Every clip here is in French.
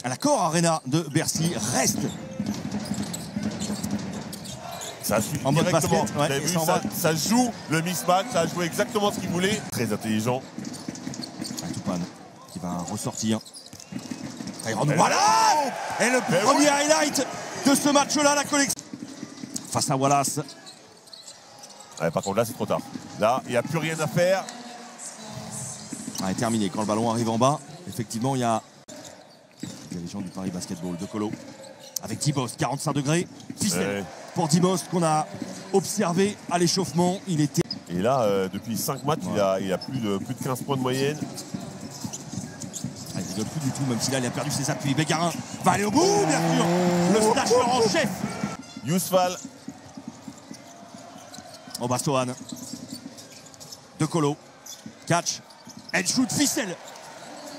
à l'Accor Arena de Bercy reste Ça suit en mode directement. basket. Ouais, Vu, ça joue le mismatch, ça a joué exactement ce qu'il voulait. Très intelligent. Toupane qui va ressortir. Tyrone Wallace. Et le premier highlight de ce match-là, la collection. Face à Wallace. Ouais, par contre, là, c'est trop tard. Là, il n'y a plus rien à faire. Terminé. Quand le ballon arrive en bas, effectivement, il y a les gens du Paris Basketball de Colo. Avec Dibost, 45 degrés. Ficelle pour Dibost qu'on a observé à l'échauffement. Il était. Et là, depuis 5 matchs, il a plus de 15 points de moyenne. Il ne rigole plus du tout, même si là, il a perdu ses appuis. Bégarin va aller au bout, bien sûr. Le slasher en chef. Yousfal. Obasohan. De Colo. Catch. And shoot, ficelle.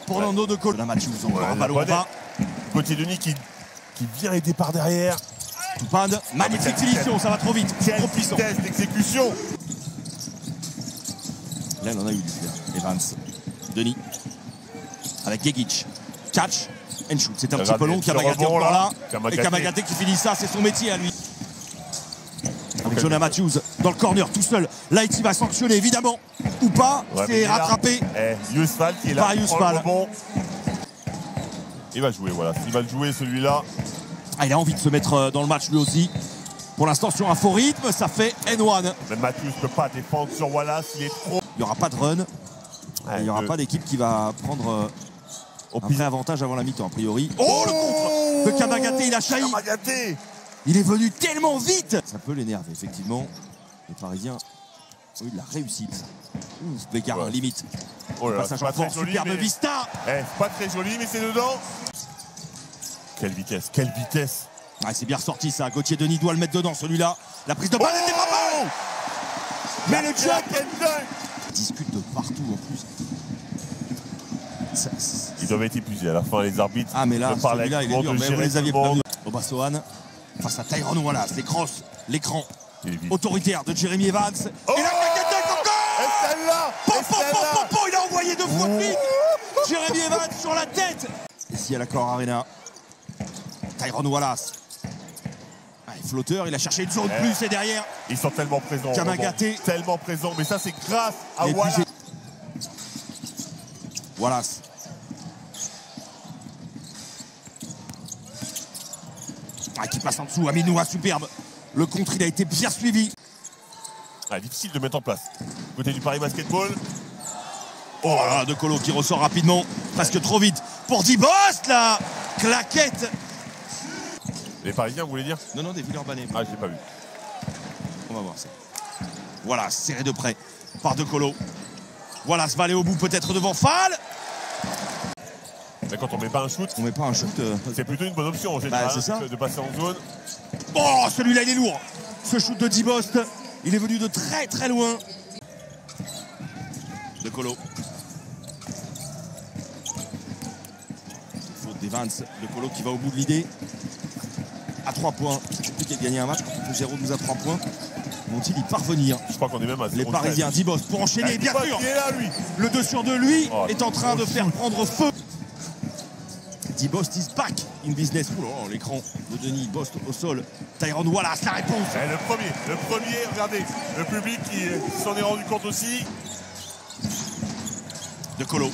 Pour Nando de Colo. La Matthews, encore un ballon bas. Côté Denis qui vient aider par derrière. Toupane, magnifique finition, ça va trop vite. Trop puissant. Test d'exécution. Là, il en a eu du faire. Evans. Denis. Avec Gegic. Catch. And shoot. C'est un petit peu long. Kamagaté encore là. Et Kamagaté qui finit ça, c'est son métier à lui. Avec Jonah Matthews dans le corner tout seul. Là, il va sanctionner évidemment. Ou pas. C'est rattrapé. Yousfal qui est là. Par Yousfal. Il va jouer, voilà. Il va le jouer celui-là. Il a envie de se mettre dans le match lui aussi. Pour l'instant sur un faux rythme, ça fait N1. Mais Matthews ne peut pas défendre sur Wallace, il est trop. Il n'y aura pas de run. Il n'y aura pas d'équipe qui va prendre un vrai avantage avant la mi-temps a priori. Oh, le contre de Kamagaté, il a chahi. Kamagaté. Il est venu tellement vite. Ça peut l'énerver effectivement. Les Parisiens ont eu de la réussite. Bégarin limite. Oh là là, passage en force, superbe vista. Pas très joli mais c'est dedans. Quelle vitesse, quelle vitesse. C'est bien ressorti ça. Gauthier Denis doit le mettre dedans celui-là. La prise de balle n'était pas mal. Mais le jump. Il discute de partout en plus. Ils doivent être épuisés à la fin les arbitres. Mais là, celui-là il est dur. Mais vous les aviez prévenus. Obasohan face à Tyrone Wallace. Les crosses, l'écran autoritaire de Jeremy Evans. Et la Kamagaté encore. Il a envoyé 2 fois de suite. Jeremy Evans sur la tête. Ici à l'Accor Arena. Tyrone Wallace. Flotteur, il a cherché une zone plus et derrière. Ils sont tellement présents. Kamagaté. Tellement présents. Mais ça, c'est grâce à Wallace. Wallace. Qui passe en dessous. Aminoua, superbe. Le contre, il a été bien suivi. Difficile de mettre en place. Côté du Paris Basketball. Oh là, De Colo qui ressort rapidement. Presque trop vite. Pour Dibost, là. Claquette. Les Parisiens, vous voulez dire? Non, des Villeurbanais. Je l'ai pas vu. On va voir ça. Voilà, serré de près par De Colo. Voilà, ça va aller au bout peut-être devant Fall. Mais quand on met pas un shoot, c'est plutôt une bonne option en général de passer en zone. Oh, celui-là il est lourd. Ce shoot de Dibost, il est venu de très très loin. De Colo. Faute d'Evans. De Colo qui va au bout de l'idée. À 3 points. C'est compliqué de gagner un match quand on fait 0-12 à 3 points. Vont-ils y parvenir? Je crois qu'on est même à 0-13. Les Parisiens, Dibost pour enchaîner, bien sûr. Là, lui. Le 2 sur 2, lui, est en train de faire prendre feu. Dibost is back in business. Oh, l'écran de Denis Bost au sol. Tyrone Wallace, la réponse. Le premier, regardez. Le public qui s'en est rendu compte aussi. De Colo.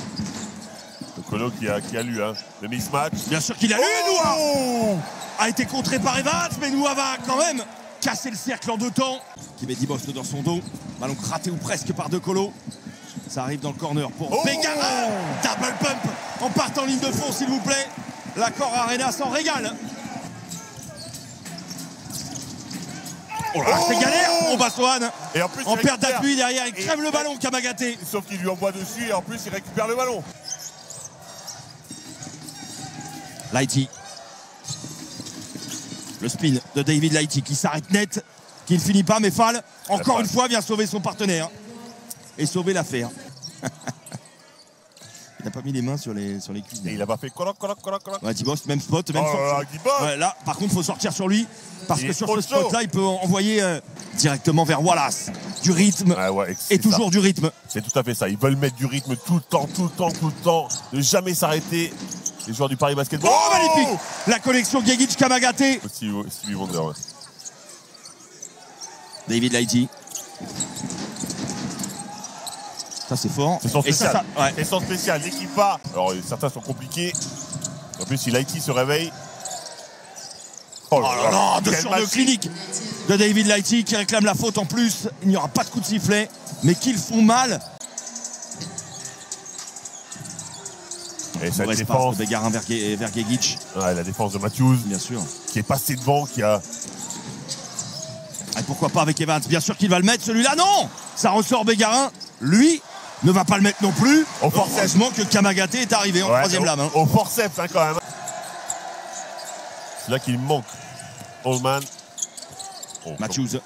De Colo qui a lu le mismatch. Bien sûr qu'il a lu, Noua a été contré par Evans, mais Noua va quand même casser le cercle en 2 temps. Qui met Dibost dans son dos. Ballon raté ou presque par De Colo. Ça arrive dans le corner pour Bégarin. Double pump en partant en ligne de fond, s'il vous plaît. L'Accor Arena s'en régale. Oh là, c'est galère pour Obasohan. Et en plus, en perte d'appui derrière, il crève le ballon, Kamagaté. Sauf qu'il lui envoie dessus et en plus, il récupère le ballon. Lighty. Le spin de David Lighty qui s'arrête net, qui ne finit pas, mais Fall, encore une fois, vient sauver son partenaire et sauver l'affaire. Il n'a pas mis les mains sur les cuisses. Et il n'a pas fait coloc. Dibost, même spot, même spot. Là, par contre, il faut sortir sur lui, parce que sur ce spot-là, il peut envoyer directement vers Wallace. Du rythme, et toujours du rythme. C'est tout à fait ça. Ils veulent mettre du rythme tout le temps. Ne jamais s'arrêter. les joueurs du Paris Basketball. Oh, magnifique. La connexion Gegic-Kamagaté. Stevie Wonder, ouais. David Lighty. Ça, c'est fort. C'est son spécial. Ouais. C'est son spécial. Dès qu'il part. Alors, certains sont compliqués. En plus, si Lighty se réveille. Oh là là, deux sur deux cliniques de David Lighty qui réclame la faute en plus. Il n'y aura pas de coup de sifflet, mais qu'ils font mal. Et sa défense de Bégarin vers Gegic. Ouais, la défense de Matthews. Bien sûr. Qui est passé devant, qui a. Et pourquoi pas avec Evans? Bien sûr qu'il va le mettre, celui-là, non. Ça ressort Bégarin. Lui ne va pas le mettre non plus. Heureusement que Kamagaté est arrivé en troisième lame. Hein. Au forceps, hein, quand même. C'est là qu'il manque. Allman. Matthews.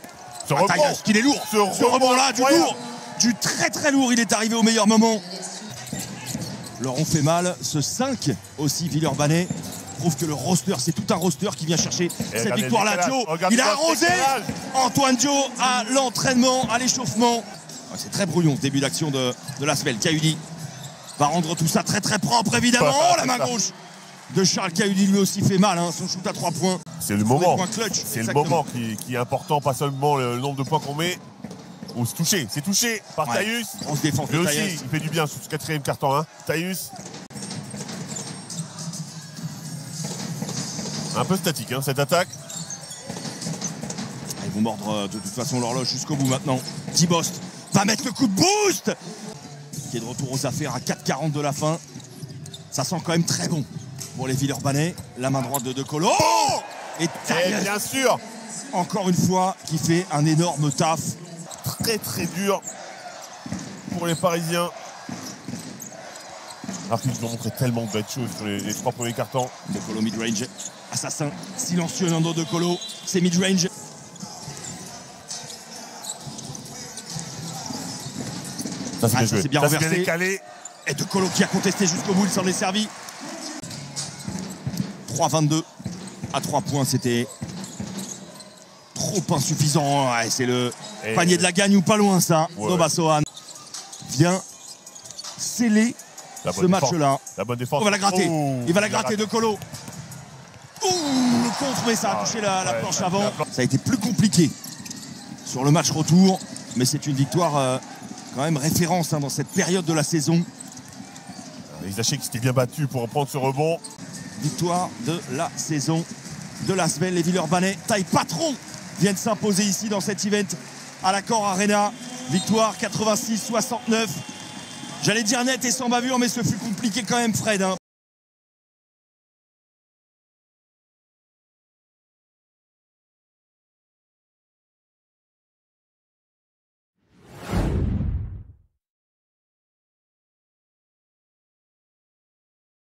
Ce rebond. Qu'il est lourd. Ce rebond-là, du lourd. Du très très lourd. Il est arrivé au meilleur moment. Leur ont fait mal. Ce 5 aussi, Villeurbanais, prouve que le roster, c'est tout un roster qui vient chercher cette victoire-là. Joe, il a arrosé Antoine Joe à l'entraînement, à l'échauffement. C'est très brouillon ce début d'action de l'Asvel. Kaudi va rendre tout ça très très propre, évidemment. Oh, la main gauche de Charles Kaudi lui aussi fait mal, hein, son shoot à 3 points. C'est le moment. C'est le moment qui est important, pas seulement le nombre de points qu'on met. Oh, c'est touché, par Tyus. Grosse défense de Tyus. Lui aussi, il fait du bien sur ce quatrième carton. Hein. Tyus. Un peu statique, hein, cette attaque. Ils vont mordre de toute façon l'horloge jusqu'au bout maintenant. Tibost va mettre le coup de boost. Qui est de retour aux affaires à 4:40 de la fin. Ça sent quand même très bon pour les Villeurbanais. La main droite de De Colo. Oh, et bien sûr. Encore une fois, qui fait un énorme taf. Très très dur pour les Parisiens. Rapide, ils ont montré tellement de belles choses sur les 3 premiers cartons. De Colo mid-range. Assassin silencieux Nando De Colo. C'est mid-range. Ça c'est bien reversé. Décalé. Et De Colo qui a contesté jusqu'au bout, il s'en est servi. 3-22 à 3 points, c'était trop insuffisant. Ouais, c'est le panier de la gagne ou pas loin ça. Ouais. Nova Sohan vient sceller ce match-là. La bonne défense. On va la gratter. Il va la gratter De Colo. Ouh, le contre, mais ça a touché la planche avant. Ça a été plus compliqué sur le match retour, mais c'est une victoire quand même référence dans cette période de la saison. Isaché qui s'était bien battu pour reprendre ce rebond. Victoire de la saison de l'Asvel. Les Villeurbanais, taille patron, viennent s'imposer ici dans cet event à l'Accor Arena. Victoire 86-69. J'allais dire net et sans bavure, mais ce fut compliqué quand même, Fred, hein,